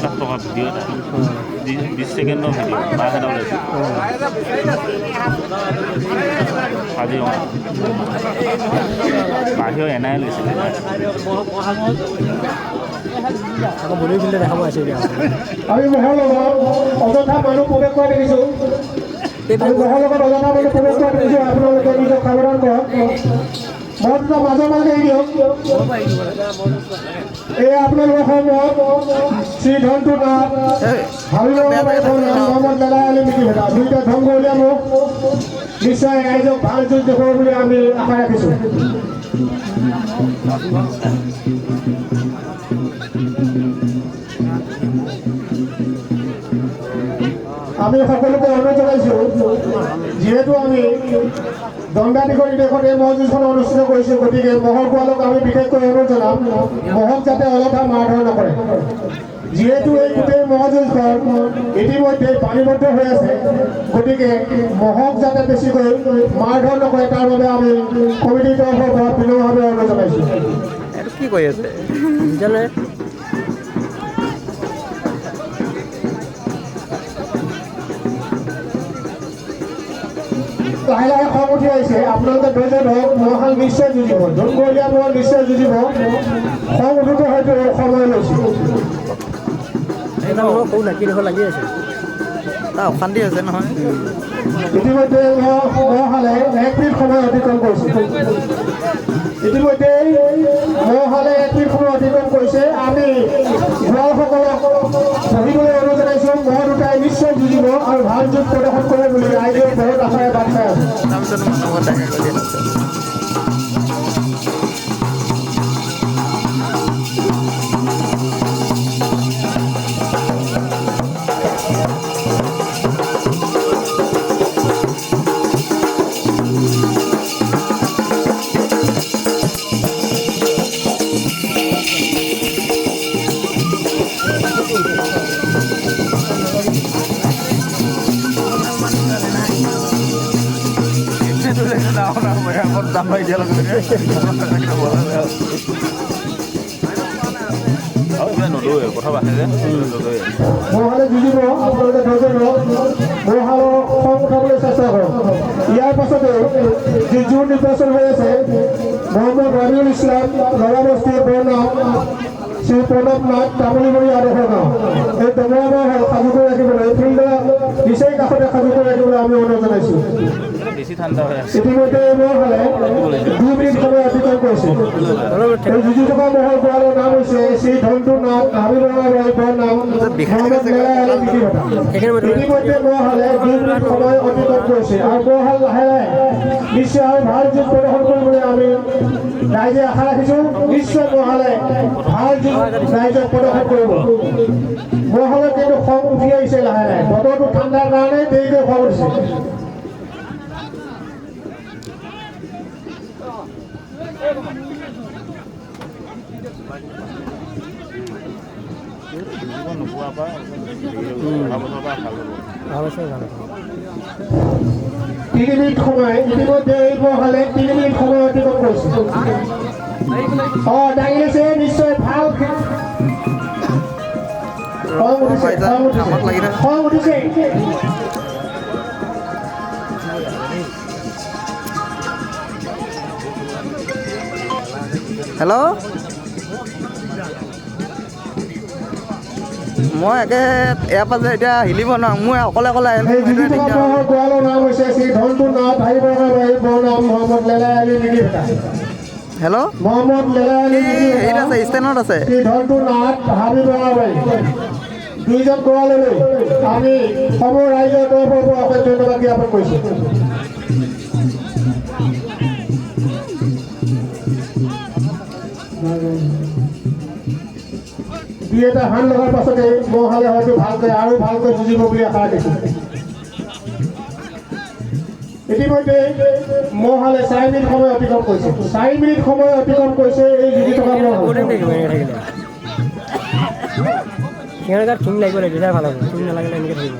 লাখ টকা ভিডিঅ' এটা 20 ছেকেণ্ডৰ ভিডিঅ' বাঘ এটা ওলাইছে কাজিৰঙা বাহিৰৰ এনাই লৈছিলে আকৌ বলি ফিল্ডে দেখাব আছে এতিয়া আমি মহৰ লগত অযথা মানুহ প্ৰৱেশ কৰা দেখিছোঁ মহৰ লগত অযথা মানুহ প্ৰৱেশ কৰা দেখিছোঁ আপোনালোকে নিজক সাৱধান কৰক মই দুটা মাজৰ মাজে দিয়ক এই আপোনালোকৰ সময়ত শ্ৰী ধনটো নাথ মহম্মদ লেলাই আলী মিকি ভেটা দুইটা ধংস উলিয়াব নিশ্চয় ৰাইজক ভাল যুঁজ দেখুৱাব বুলি আমি আশা ৰাখিছোঁ আমি সকলোকে অনুৰোধ জনাইছোঁ যিহেতু আমি দণ্ডাধিকাৰী দেশত এই মহ যুঁজখন অনুষ্ঠিত কৰিছোঁ গতিকে মহৰ পোৱালক আমি বিশেষকৈ অনুৰোধ জনাম মহক যাতে অলপা মাৰধৰ নকৰে যিহেতু এই গোটেই মহ যুঁজখন ইতিমধ্যে পানীবদ্ধ হৈ আছে গতিকে মহক যাতে বেছিকৈ মাৰধৰ নকৰে তাৰ বাবে আমি কমিটিৰ তৰফৰ পৰা বিনম্ৰভাৱে অনুৰোধ জনাইছোঁ এইটো কি কৰি আছে জানে লাহে লাহে খং উঠি আহিছে আপোনালোকে ধৈৰ্য ধৰক মহান নিশ্চয় যুঁজিব জনগৰীয়া মহ নিশ্চয় যুঁজিব খং উঠোতে হয়তো সময় লৈছে এটা মহ সৰু নাকি দেখোন লাগি আছে তাৰ অশান্তি হৈছে নহয় ইতিমধ্যে মহালে 1 মিনিট সময় অতিক্ৰম কৰিছে ইতিমধ্যে মহালে 1 মিনিট সময় অতিক্ৰম কৰিছে আমি ভোৱালসকলক বহিবলৈ অনুৰোধ জনাইছোঁ মহ দুটাই নিশ্চয় যুঁজিব আৰু ভাল যুঁজ প্ৰদৰ্শন কৰে বুলি ৰাইজে বহুত আশাৰে বাট চাই আছে তাৰপিছত মানুহৰ দেখা কৰি আছে মহালে যুঁজিব আপোনালোকে ধৈৰ্য ধৰক মহালৰ খং উঠাবলৈ চেষ্টা কৰক ইয়াৰ পাছতে যি জোৰ নিৰ্বাচন হৈ আছে মহম্মদ ৰাবিউল ইছলাম নৱাবস্তিৰ বৰনাম শ্ৰী প্ৰণৱ নাথ তামুলীবাৰী আদৰ্শ গাঁও এই ডমৰাগাঁও সাজু কৰি ৰাখিবলৈ ফিল্ডৰ নিচেই কাষতে সাজু কৰি ৰাখিবলৈ আমি অনুৰোধ জনাইছোঁ ইতিমধ্যে মহালে 2 মিনিট সময় অতিক্ৰম কৰিছে এই যুঁজি থকা মহৰ পোৱালৰ নাম হৈছে শ্ৰী ধনটো নাথ বৰনাম ইতিমধ্যে মহালে 2 মিনিট সময় অতিক্ৰম কৰিছে আৰু মহাল লাহে লাহে নিশ্চয় আৰু ভাল যুঁজ প্ৰদৰ্শন কৰিবলৈ আমি ৰাইজে আশা ৰাখিছোঁ নিশ্চয় মহালে ভাল যুঁজ ৰাইজক প্ৰদৰ্শন কৰিব মহালে কিন্তু খং উঠি আহিছে লাহে লাহে বতৰটো ঠাণ্ডাৰ কাৰণে দেৰিকৈ খং উঠিছে তিনি মিনিট সময় ইতিমধ্যে এই মহালে 3 মিনিট সময় অতিক্ৰম কৰিছে দাঙি আছে নিশ্চয় ভাল খং উঠিছে হেল্ল' মই একে ইয়াৰ পৰা যে এতিয়া হিলিব নোৱাৰোঁ মই অকলে অকলে হেল্ল' মহম্মদ লেলাই আলী হেৰিত আছে ষ্টেণ্ডত আছে ধনটো নাথ দুইজন গৰালৈ আমি সমূহ ৰাইজৰ তৰফৰ পৰা অশেষ ধন্যবাদ জ্ঞাপন কৰিছোঁ দুই এটা হান লগাৰ পাছতে মহালে হয়তো ভালকৈ আৰু ভালকৈ যুঁজিব বুলি আশা ৰাখিছোঁ ইতিমধ্যে মহালে 4 মিনিট সময় অতিক্ৰম কৰিছে 4 মিনিট সময় অতিক্ৰম কৰিছে এই যুঁজি থকা সিহঁতৰ লাগিব লাগে ভাল হ'ব ঠিক নালাগিলে এনেকৈ থাকিব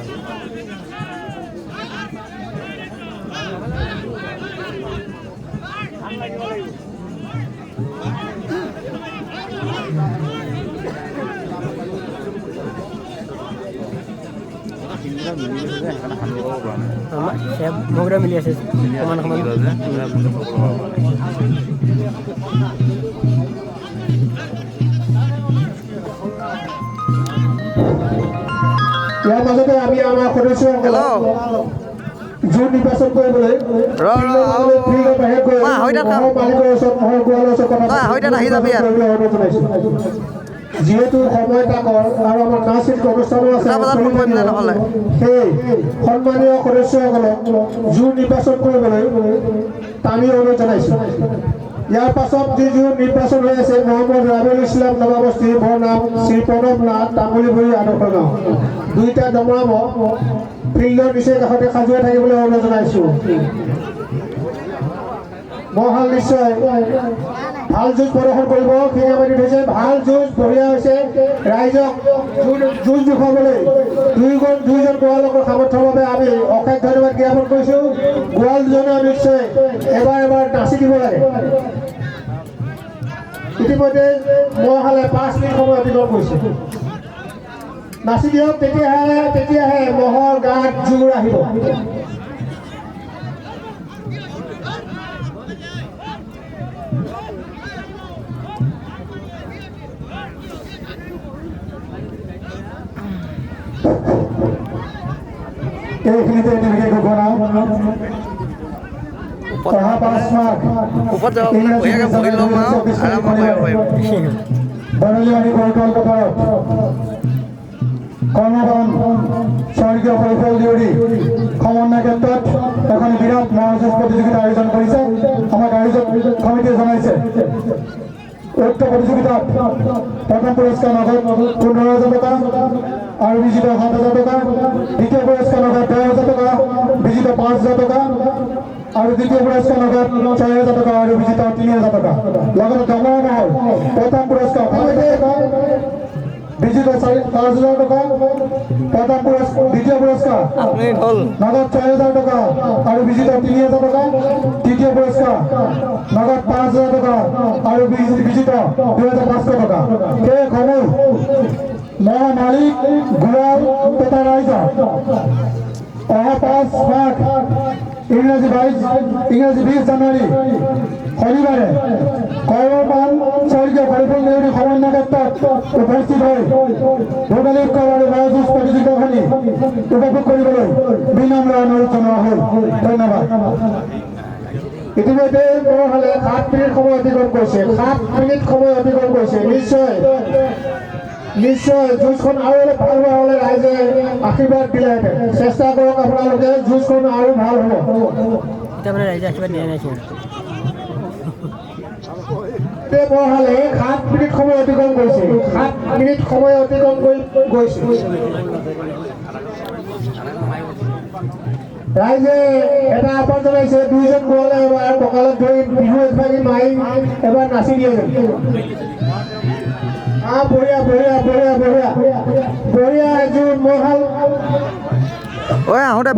গোটেইকেইটা মিলি গৈছে যে সেইকাৰণে সান্দহ ল'ব পৰা নাই মগৰা মিলি আছে সমান সমান মিলি যে সান্দহ ল'ব পৰা ইয়াৰ মাজতে আমি আমাৰ সদস্যসকলক জোৰ নিৰ্বাচন কৰিবলৈ ফিল্ডৰ বাহিৰত গৈ মালিকৰ ওচৰত গোৱালৰ ওচৰত কথা যিহেতু সময় তাকৰ আৰু আমাৰ নাচ অনুষ্ঠানো আছে সেই সন্মানীয় সদস্যসকলক জোৰ নিৰ্বাচন কৰিবলৈ টানি অনুৰোধ জনাইছোঁ। ইয়াৰ পাছত যি জোৰ নিৰ্বাচন হৈ আছে মহম্মদ ৰাবিউল ইছলাম নৱাবস্তি মোৰ নাম শ্ৰী প্ৰণৱ নাথ তামুলীবুৰী আদৰ্শ গাঁও দুইটা দমৰাব ফিল্ডৰ নিচেই কাষতে সাজুৱাই থাকিবলৈ অনুৰোধ জনাইছোঁ। মহাল নিশ্চয় ভাল যুঁজ প্ৰদৰ্শন কৰিব সিংহাবাদী হৈছে ভাল যুঁজ বঢ়িয়া হৈছে ৰাইজক যুঁজ দেখুৱাবলৈ দুইজন গোৱালকৰ সামৰ্থ্যৰ বাবে আমি অশেষ ধন্যবাদ জ্ঞাপন কৰিছোঁ। গোৱাল দুজনে নিশ্চয় এবাৰ নাচি দিব লাগে। ইতিমধ্যে মহালে 5 মিনিট সময় অতিক্ৰম কৰিছে। নাচি দিয়ক তেতিয়াহে মহৰ গাত জোৰ আহিব। এইখিনিতে বিশেষ ঘোষণা অহা 5 মাৰ্চ বৰলীবাৰী কৈতল পথাৰত কৰ্মবন স্বৰ্গীয় পৰিফল দেউৰী সমন্বয় ক্ষেত্ৰত এখন বিৰাট মহাযুঁজ প্ৰতিযোগিতা আয়োজন কৰিছে। আমাক আয়োজক সমিতিয়ে জনাইছে উক্ত প্ৰতিযোগিতাত প্ৰথম পুৰস্কাৰ নগদ 15,000 টকা আৰু বিজিত 7,000 টকা, দ্বিতীয় পুৰস্কাৰ নগদ 10,000 টকা, বিজিত 5,000 টকা আৰু দ্বিতীয় পুৰস্কাৰ নগদ 6,000 টকা আৰু বিজিত 3,000 টকা। লগতে দমৰা মহল প্ৰথম পুৰস্কাৰ 5,000 টকা, বিজিত 5,000 টকা, প্ৰথম পুৰস্কাৰ দ্বিতীয় পুৰস্কাৰ নগদ 6,000 টকা আৰু বিজিত 3,000 টকা, তৃতীয় পুৰস্কাৰ নগদ 5,000 টকা আৰু বিজিত 2,500 টকা। সেই সমূহ মহা মালিক গোৱাল তথা ৰাইজক অহা 5 মাৰ্চ ইংৰাজী 20 জানুৱাৰী শনিবাৰে কৰ্মপান স্বৰ্গীয় পৰিফল দেউৰী সমন্বয় ক্ষেত্ৰত উপস্থিত হৈ ভোগালী উৎসৱ আৰু মহাযুঁজ প্ৰতিযোগিতাখনি উপভোগ কৰিবলৈ বিনম্ৰ অনুৰোধ জনোৱা হ'ল। ধন্যবাদ। ইতিমধ্যে মহালে 7 মিনিট সময় অতিক্ৰম কৰিছে। 7 মিনিট সময় অতিক্ৰম কৰিছে। নিশ্চয় যুঁজখন আৰু অলপ ভাল হোৱা হ'লে ৰাইজে আশীৰ্বাদ দিলেহেঁতেন। চেষ্টা কৰক আপোনালোকে যুঁজখন আৰু ভাল হ'ব। ৰাইজে আশীৰ্বাদ দিয়া নাই মহালে 7 মিনিট সময় অতিক্ৰম কৰিছে। 7 মিনিট সময় অতিক্ৰম কৰি গৈছে। ৰাইজে এটা আহ্বান জনাইছে দুইজন গোৱালে এবাৰ কঁকালত ধৰি বিহু এভাগি মাৰি এবাৰ নাচি দিয়ে। বঢ়িয়া বঢ়িয়া বঢ়িয়া বঢ়িয়া বঢ়িয়া এযোৰ মহাল আহোঁতে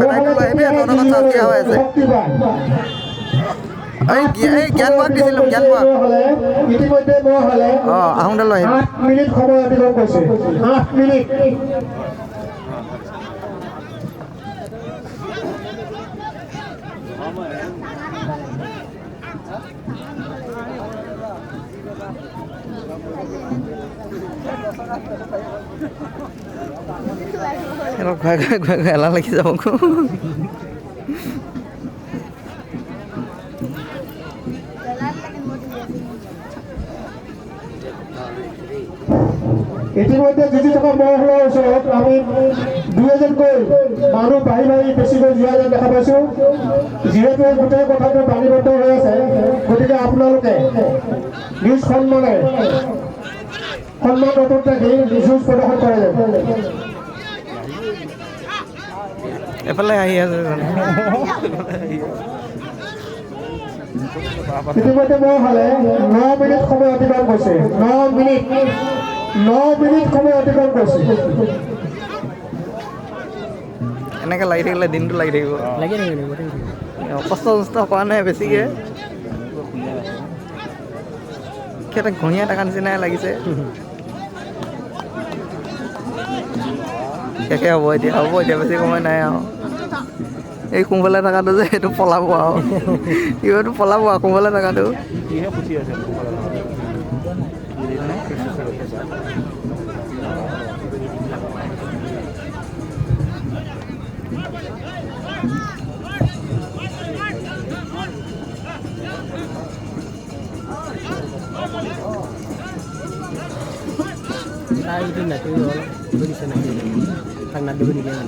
ইতিমধ্যে মহালে 8 মিনিট সময় অতিক্ৰম কৰিছে। 8 মিনিট এলাহ লাগি যাব। ইতিমধ্যে যুঁজি থকা মহলৰ ওচৰত আমি 2-এজনকৈ মানুহ বাঢ়ি বেছিকৈ যোৱা যেন দেখা পাইছোঁ। যিহেতু গোটেই কথাটো বাণীবদ্ধ হৈ আছে গতিকে আপোনালোকে নিজ সন্মান নতুন থাকি যুঁজ প্ৰদৰ্শন কৰে যেন। এফালে আহি আছে ইতিমধ্যে মহালে 9 মিনিট সময় অতিক্ৰম কৰিছে। 9 মিনিট সময় অতিক্ৰম কৰিছে। এনেকৈ লাগি থাকিলে দিনটো লাগি থাকিব। কষ্ট কৰা নাই বেছিকৈ সিহঁতে ঘঁহিয়া থকা নিচিনাই লাগিছে। শেষে হ'ব এতিয়া বেছি সময় নাই আৰু এই কোনফালে থকাটো যে সেইটো পলাব আৰু ইহঁতো পলাব আৰু কোনফালে থকাটো কিহে ফুচি আছে itu nanti itu di sana tang nanti begini kan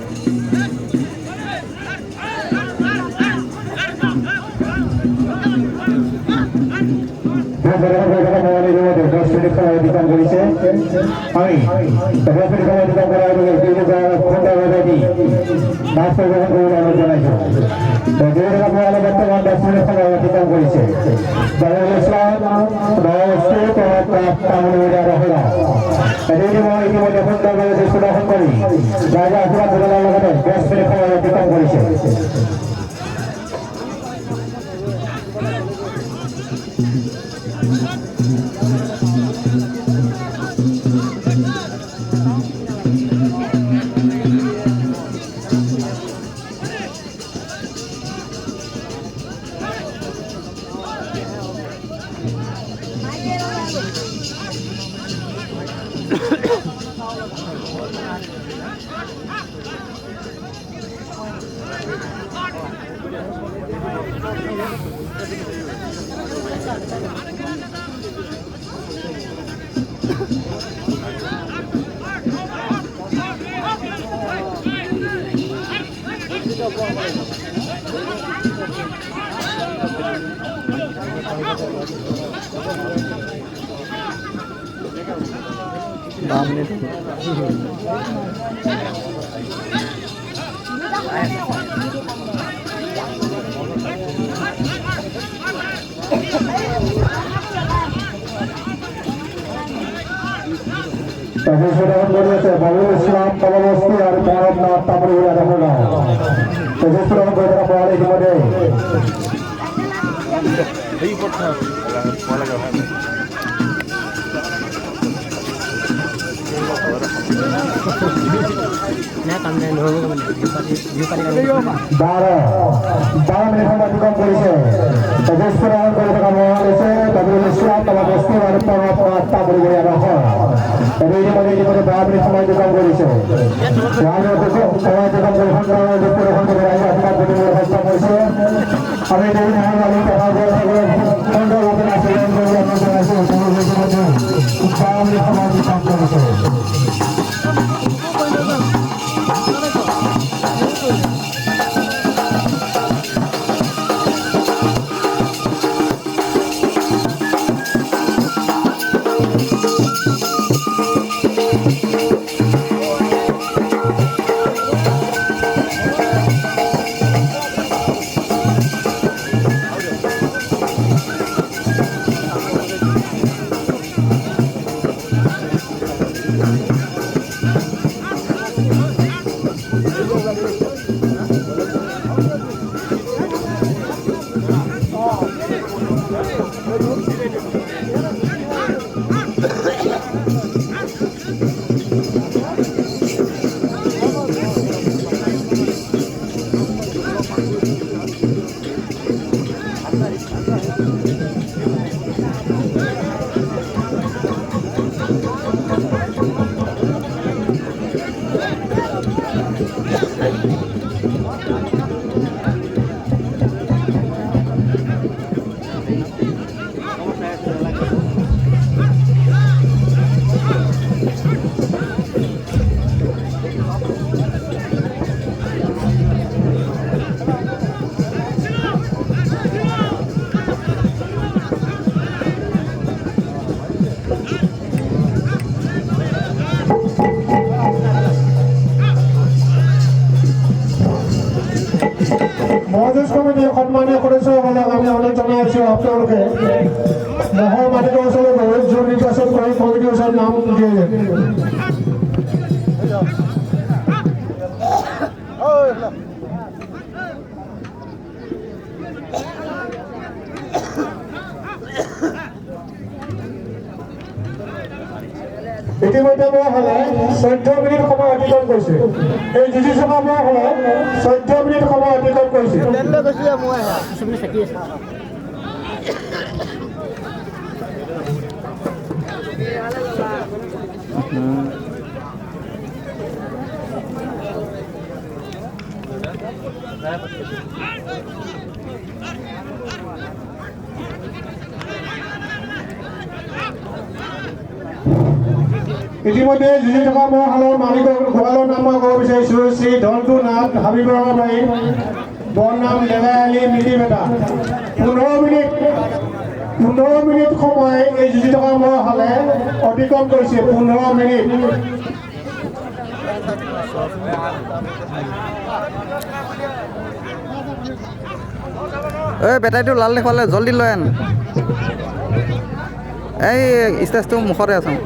Tapi sudah berjasa Bapak Islam Bapak Musti hari Barat Naat Tamri ada mana? Tapi sudah berjasa Bapak di mana? Report na wala ka ha. Nah, kami yang dulu kami Bara menit sama tukang polisi. Tapi sekarang kalau kamu polisi, tapi Islam Bapak Musti hari Barat Naat Tamri ada mana? Jadi ini pada Bapak menit sama tukang polisi. Yang itu kalau tukang polisi kalau itu pun beraya tukang polisi. Kami dari mana kami tahu kalau bukan asal yang মহাদেশ কমিটিয়ে সন্মানীয় কৰিছে আপোনাক আমি অনেক জনাই আছো আপোনালোকে মহৰ মাটিৰ ওচৰত বহুত জোৰ নিৰ্বাচন কৰি কমিটিৰ ওচৰত নাম দিয়ে ইতিমধ্যে মহলে 14 মিনিট সময় অতিক্ৰম কৰিছে এই যুঁজি থকা মহলে 14 মিনিট সময় অতিক্ৰম কৰিছে কিছুমানে থাকি আছে ইতিমধ্যে যুঁজি থকা মহলৰ মালিকৰ গোৱালৰ নাম মই ক'ব বিচাৰিছোঁ শ্ৰী ধনটু নাথ হাবিবৰবাৰী বৰনাম লেলাই আলি মিটিবেটা 15 মিনিট সময় এই যুঁজি থকা মহলে অতিক্ৰম কৰিছে 15 মিনিট এই বেটাৰীটো লাল দেখুৱালে জল্দি লৈ আন এই ষ্টেজটো মুখতে আছোঁ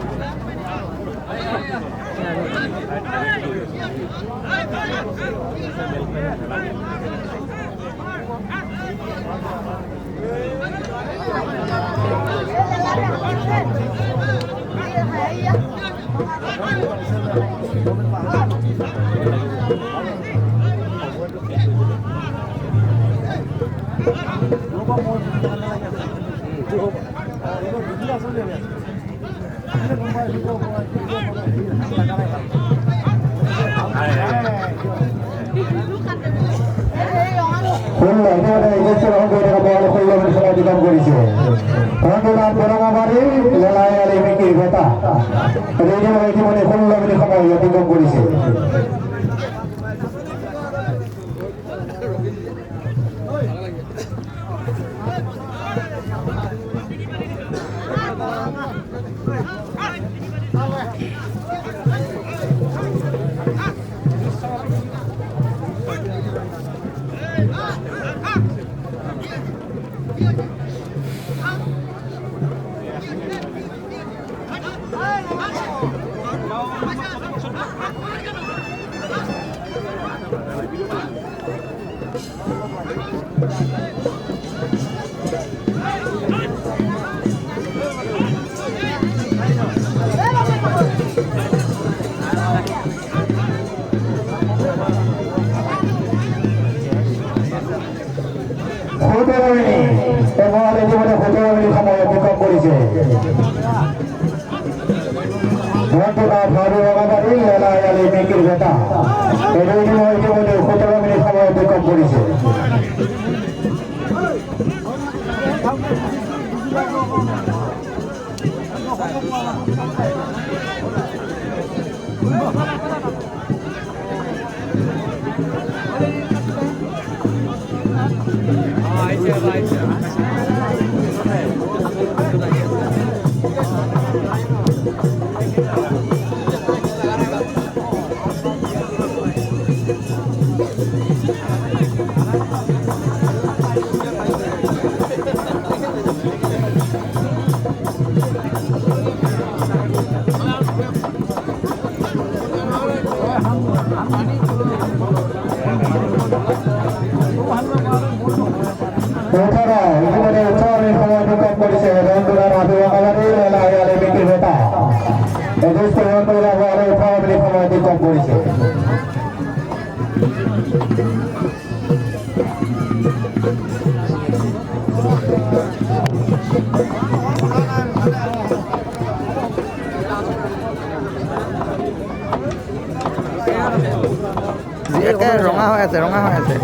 ৰঙা হৈ আছে ৰঙা হৈ আছে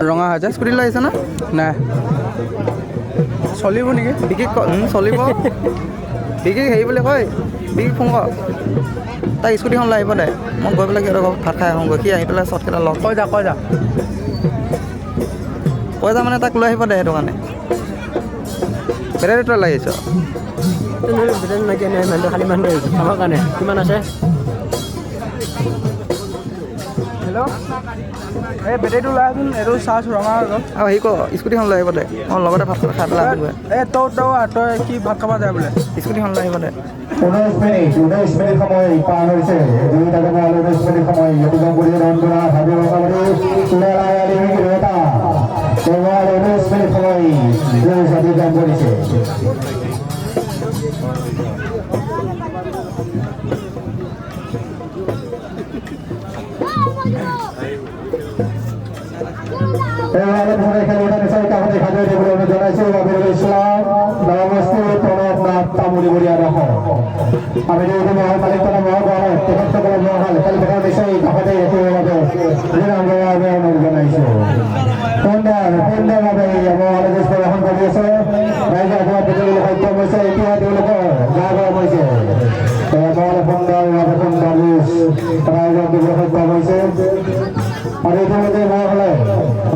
ৰঙা হৈ আছে স্কুটি লৈ আহিছে না নাই চলিব নেকি বিকি চলিব বিকি হেৰি বুলি কয় বিকি ফোন কৰ তাই স্কুটিখন লৈ আহিব দে মই গৈ পেলাই সিহঁতৰ ঘৰত ভাত খাই আহোঁগৈ সি আহি পেলাই চটকেইটা লগ কৈ যা মানে তাক লৈ আহিব দে সেইটো কাৰণে বেটাৰী তই লৈ আহিছ বেটাৰী নাইকিয়া নাই মানুহটো খালী মানুহ আহিছে আমাৰ কাৰণে কিমান আছে হেল্ল' এই বেটাৰীটো লৈ আহচোন এইটো চাৰ্জ ৰঙা হৈ গ'ল আৰু হেৰি কৰ স্কুটিখন লৈ আহিব দে মই লগতে ভাত খাই পেলাই আহিবগৈ এই তই কি ভাত খাব যায় বোলে স্কুটিখন লৈ আহিব দে 19 মিনিট সময় পাৰ হৈছে 19 মিনিট সময় অতিক্ৰম কৰি ৰন্ধনা হাবিবৰবাৰী লেলাই আলি মিটিবেটা 19 মিনিট সময় অতিক্ৰম কৰিছে और इतिमध्ये মহলে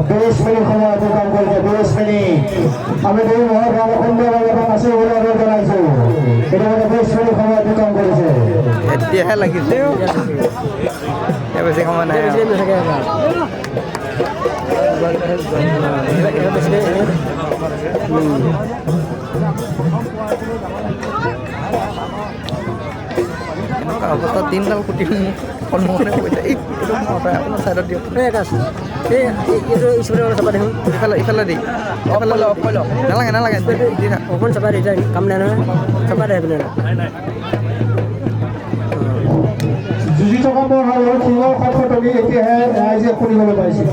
20 মিনিট সময় অতিক্ৰম কৰিছে 20 মিনিট আমি দুই মহল সুন্দৰভাৱে আছে বুলি আমি জনাইছো ইতিमध्ये 20 মিনিট সময় অতিক্ৰম কৰিছে এতিয়াহে লাগিছে এতিয়া বেছি সময় নাই অৱস্থা তিনিডাল কুটি সন্মুখতে কৈছে এইটো আপোনাৰ ছাইডত দিয়ক এইটো ইছপুৰে চাবা দেখোন ইফালে দি নালাগে নালাগে অকণ চাবা দি কাম নাই নহয় চাবা দে এইপিনে যুঁজি থকা মহলৰ সিংহৰ খটখটনি এতিয়াহে ৰাইজে শুনিবলৈ পাইছে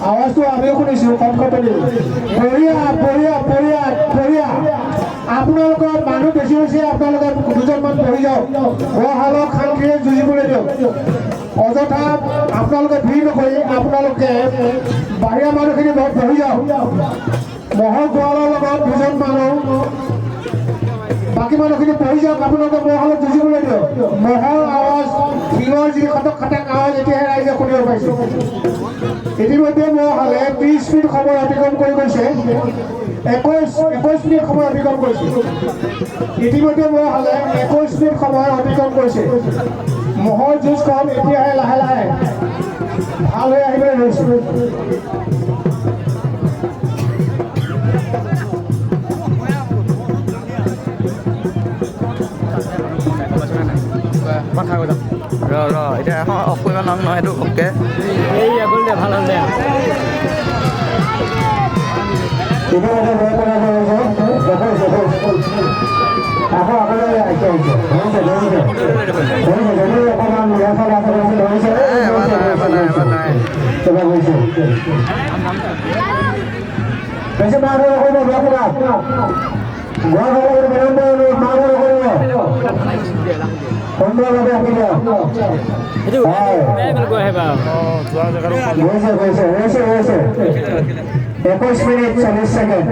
আৱাজটো আমিও শুনিছোঁ খটখটনি বঢ়িয়া বঢ়িয়া বঢ়িয়া বঢ়িয়া আপোনালোকৰ মানুহ বেছি হৈছে আপোনালোকে দুজনমান বহি যাওক মহালক শান্তিৰে যুঁজিবলৈ দিয়ক অযথা আপোনালোকে ভিৰ নকৰি আপোনালোকে বাহিৰা মানুহখিনি বহি যাওক মহল গোৱালৰ লগত দুজন মানুহ বাকী মানুহখিনি বহি যাওক আপোনালোকে মহলত যুঁজিবলৈ দিয়ক মহল আৱাজ শিলৰ যি খটক খটাক আৱাজ এতিয়াহে ৰাইজে শুনিব পাইছে ইতিমধ্যে মহলে 30 মিনিট সময় অতিক্ৰম কৰি গৈছে 21 মিনিট সময় অতিক্ৰম কৰিছে ইতিমধ্যে মহলে 21 মিনিট সময় অতিক্ৰম কৰিছে মহৰ যুঁজখন এতিয়াহে লাহে লাহে ভাল হৈ আহিবলৈ ধৰিছে ৰ এতিয়া এখন অফ কৰিব নাম নহয় এইটো ঘপকৈ এই আগল দে ভাল হ'ল দে এইটো গৈ আহিবা 21 মিনিট 40 ছেকেণ্ড